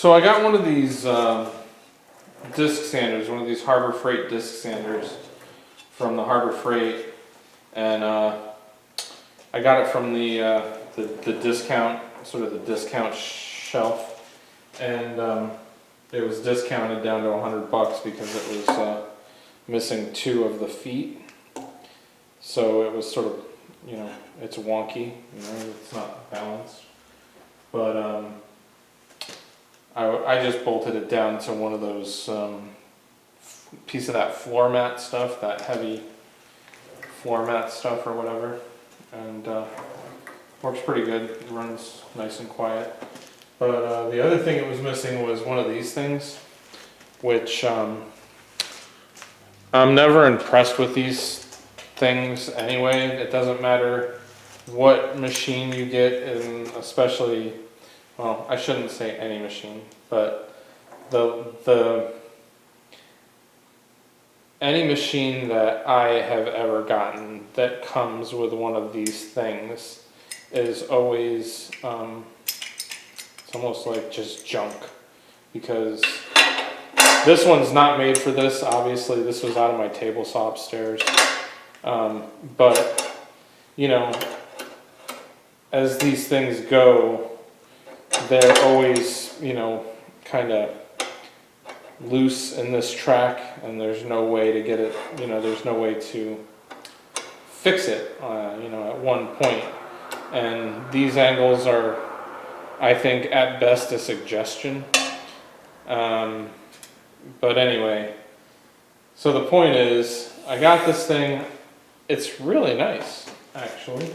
So I got one of these disc sanders, one of these Harbor Freight disc sanders from the Harbor Freight, and I got it from the discount, sort of the discount shelf, and it was discounted down to $100 because it was missing 2 of the feet. So it was sort of, you know, it's wonky, you know, it's not balanced, but I just bolted it down to one of those piece of that floor mat stuff, that heavy floor mat stuff or whatever, and works pretty good. It runs nice and quiet. But the other thing it was missing was one of these things, which I'm never impressed with these things anyway. It doesn't matter what machine you get, and especially, well, I shouldn't say any machine, but any machine that I have ever gotten that comes with one of these things is always, it's almost like just junk, because this one's not made for this. Obviously, this was out of my table saw upstairs, but you know, as these things go, they're always, you know, kind of loose in this track, and there's no way to get it, you know, there's no way to fix it, you know, at one point. And these angles are, I think, at best a suggestion. But anyway, so the point is, I got this thing. It's really nice, actually.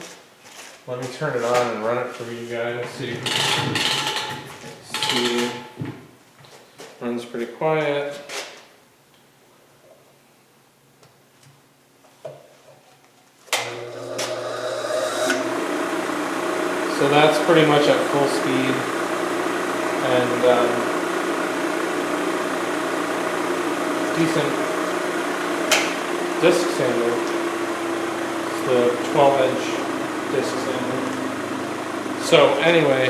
Let me turn it on and run it for you guys. See, runs pretty quiet. So that's pretty much at full speed, and decent disc sander. It's the 12-inch disc sander. So anyway,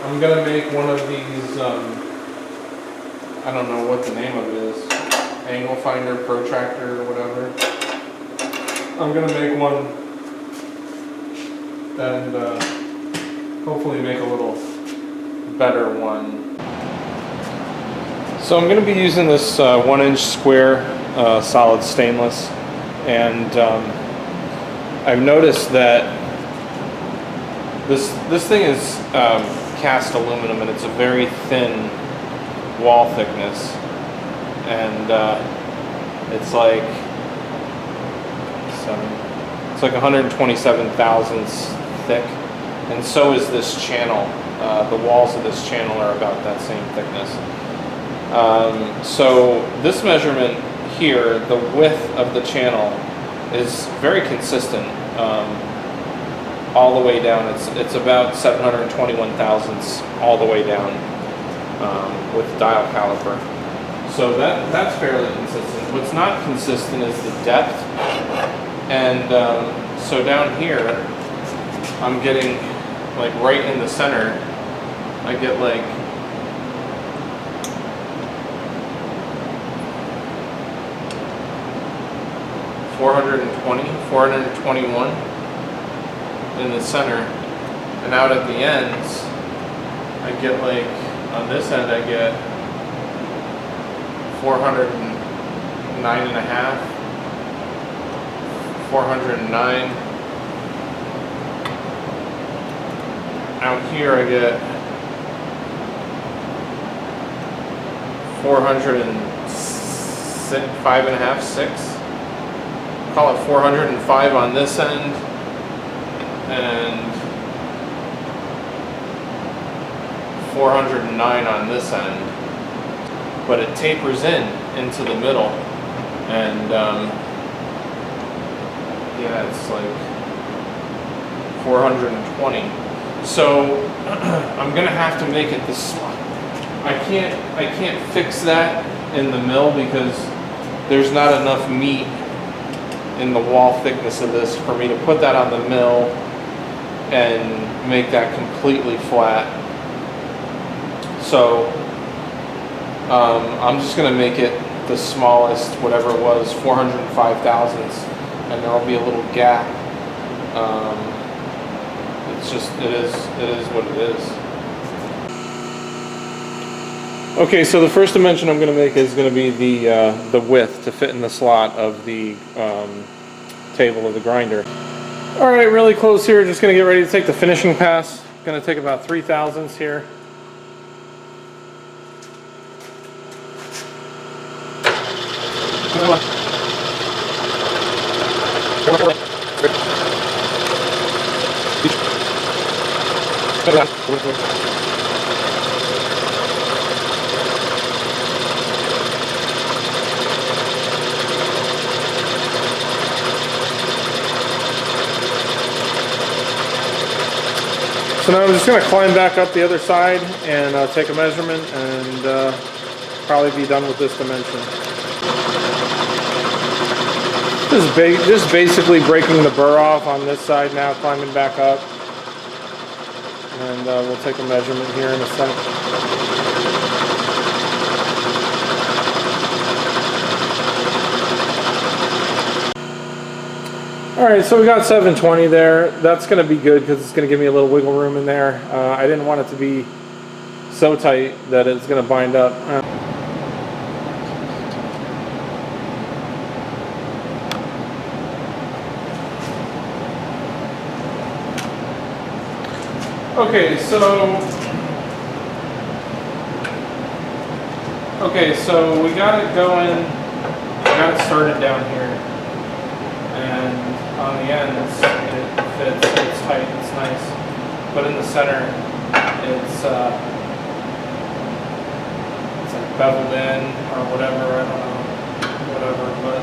I'm gonna make one of these, I don't know what the name of it is, angle finder, protractor, or whatever. I'm gonna make one and hopefully make a little better one. So I'm gonna be using this 1-inch square solid stainless, and I've noticed that this thing is cast aluminum, and it's a very thin wall thickness, and it's like 127 thousandths thick, and so is this channel. The walls of this channel are about that same thickness. So this measurement here, the width of the channel, is very consistent all the way down. It's about 721 thousandths all the way down with dial caliper. So that's fairly consistent. What's not consistent is the depth. And so down here, I'm getting, like right in the center, I get like $421 in the center, and out at the ends, I get like, on this end I get 409 and a half. 409. Out here I get 406, 5 and a half, 6. Call it 405 on this end, and 409 on this end. But it tapers into the middle, and yeah, it's like 420. So I'm gonna have to make it this. I can't fix that in the mill because there's not enough meat in the wall thickness of this for me to put that on the mill and make that completely flat. So I'm just gonna make it the smallest, whatever it was, 405 thousandths, and there'll be a little gap. It's just, it is what it is. Okay, so the first dimension I'm gonna make is gonna be the width to fit in the slot of the table of the grinder. All right, really close here. Just gonna get ready to take the finishing pass. Gonna take about 3 thousandths here. So now I'm just going to climb back up the other side and take a measurement and probably be done with this dimension. Just basically breaking the burr off on this side now, climbing back up. And we'll take a measurement here in a sec. Alright, so we got 720 there. That's going to be good because it's going to give me a little wiggle room in there. I didn't want it to be so tight that it's going to bind up. Okay, so we got it going, got it started down here, and on the ends it fits, it's tight, it's nice, but in the center it's like beveled in or whatever, I don't know, whatever, but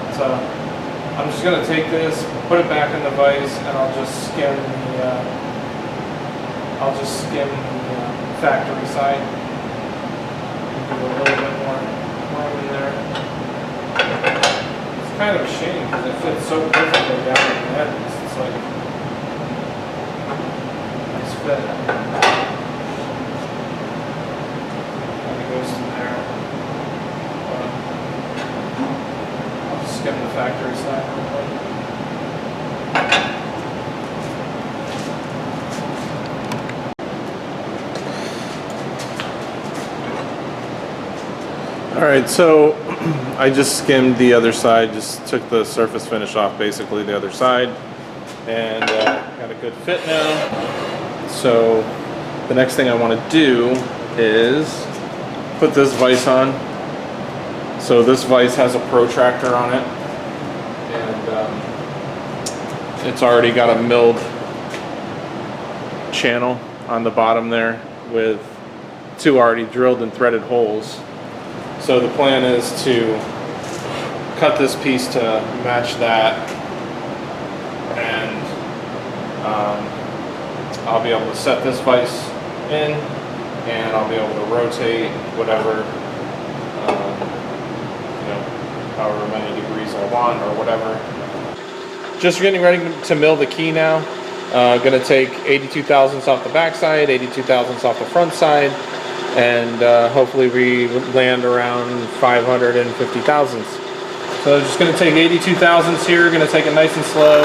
I'm just going to take this, put it back in the vise, and I'll just skim the factory side. Do a little bit more room in there. It's kind of a shame because it fits so perfectly down in the ends. It's like nice fit. And it goes to there. I'll just skim the factory side real quick. Alright, so I just skimmed the other side, just took the surface finish off basically the other side, and got a good fit now. So the next thing I want to do is put this vise on. So this vise has a protractor on it, and it's already got a milled channel on the bottom there with 2 already drilled and threaded holes. So the plan is to cut this piece to match that, and I'll be able to set this vise in, and I'll be able to rotate whatever, however many degrees I want or whatever. Just getting ready to mill the key now. Gonna take 82 thousandths off the back side, 82 thousandths off the front side, and hopefully we land around 550 thousandths. So just going to take 82 thousandths here, going to take it nice and slow.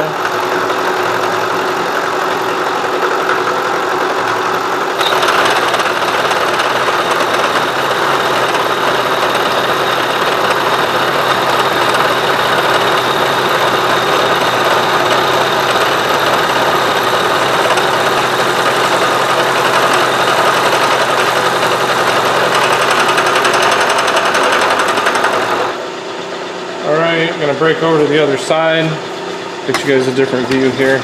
I'm going to break over to the other side, get you guys a different view here.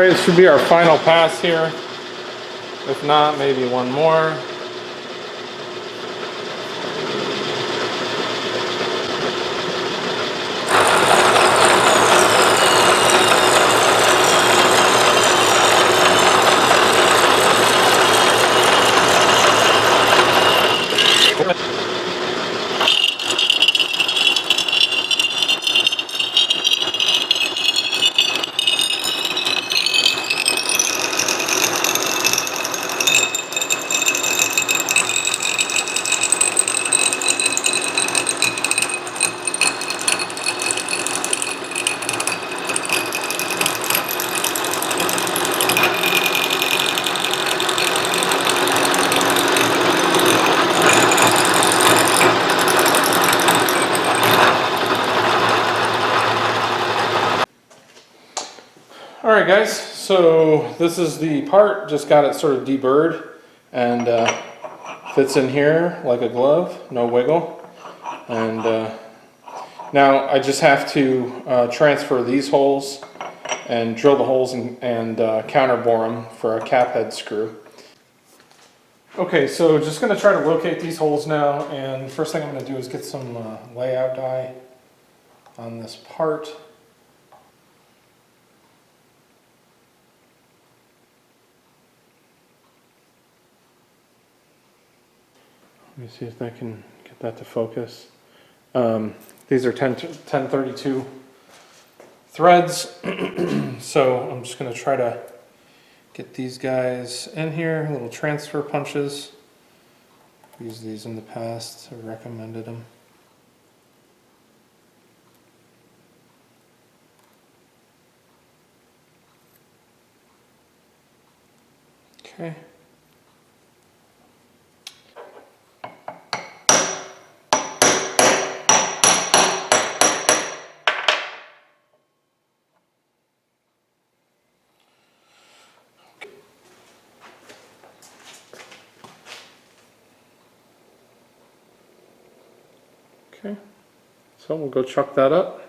Alright, this should be our final pass here. If not, maybe one more. Alright guys, so this is the part, just got it sort of deburred and fits in here like a glove, no wiggle. And now I just have to transfer these holes and drill the holes and counter bore them for a cap head screw. Okay, so just going to try to locate these holes now, and first thing I'm going to do is get some layout die on this part. Let me see if I can get that to focus. These are 1032 threads, so I'm just going to try to get these guys in here, little transfer punches. I've used these in the past, I recommended them. Okay. Okay, so we'll go chuck that up.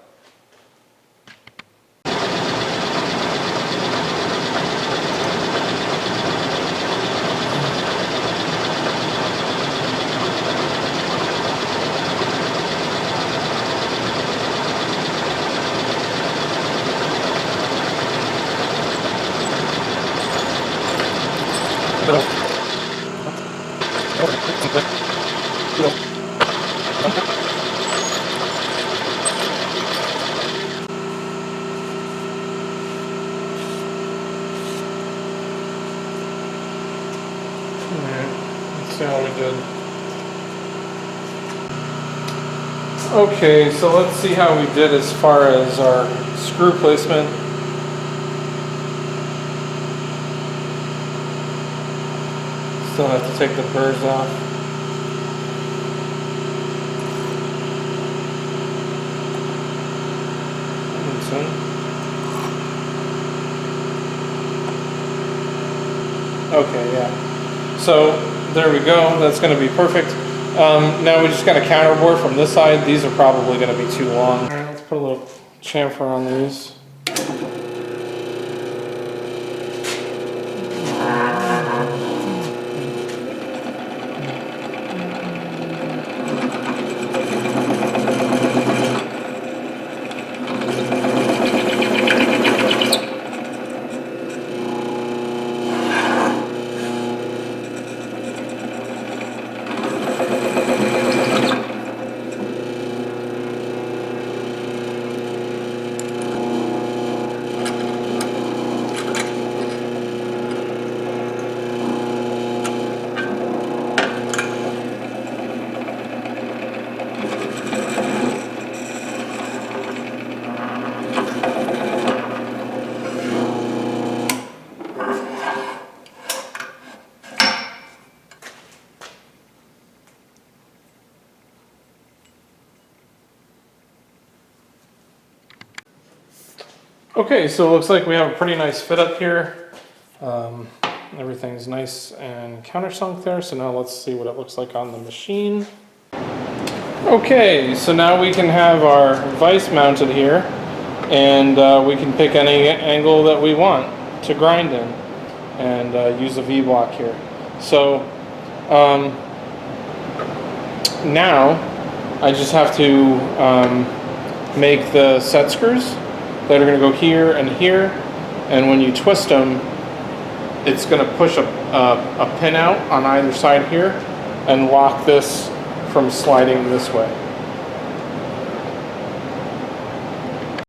See how we did. Okay, so let's see how we did as far as our screw placement. Still have to take the burrs off. Okay, yeah. So there we go, that's going to be perfect. Now we just got a counter bore from this side. These are probably going to be too long. All right, let's put a little chamfer on these. Okay, so it looks like we have a pretty nice fit up here. Everything's nice and countersunk there, so now let's see what it looks like on the machine. Okay, so now we can have our vise mounted here, and we can pick any angle that we want to grind in, and use a V-block here. So now I just have to make the set screws that are going to go here and here, and when you twist them, it's going to push a pin out on either side here and lock this from sliding this way.